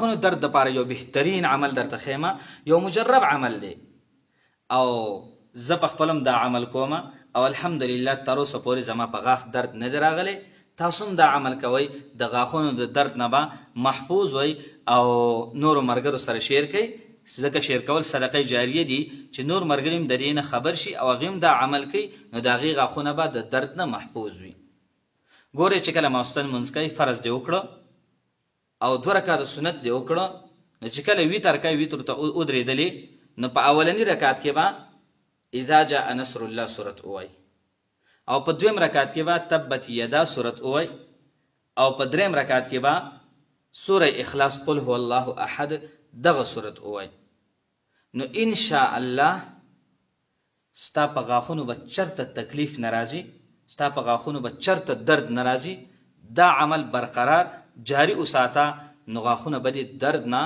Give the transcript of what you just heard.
غاښونو درد دپاره یو بهترین عمل درته ښیم، یو مجرب عمل دی او زه په خپلم دا عمل کوم او الحمدلله تر اوسه پورې زما په غاښ درد نه دی راغلی. تاسو هم دا عمل کوئ، د غاښونو د درد نه به محفوظ وئ او نورو ملګرو سره شیر کوئ، ځکه شیر کول صدقه جاریه دي چې نور ملګري هم د دې نه خبر شي او هغوی هم دا عمل کوي، نو د هغې غاښونه به د درد نه محفوظ وي. ګورئ چې کله ماخوستن لمونځ کوئ، فرض دې وکړه او 2 رکعته سنت دې وکړه، نو چې کله ویتر کوئ، ویتر ته ودرېدلې، نو په اولني رکعت کې به اذا جاء نصر الله صورت ووایي او په 2م رکعت کې به تبت یدا صورت ووایي او په 3م رکعت کې به سوره اخلاص قل هو الله احد دغه صورت ووایي. نو ان شاء الله ستا په غاښونو به چرته تکلیف نه راځي، ستا په غاښونو به چرته درد نه راځي. دا عمل برقرار جاری وساته، نو غاښونه به دې درد نه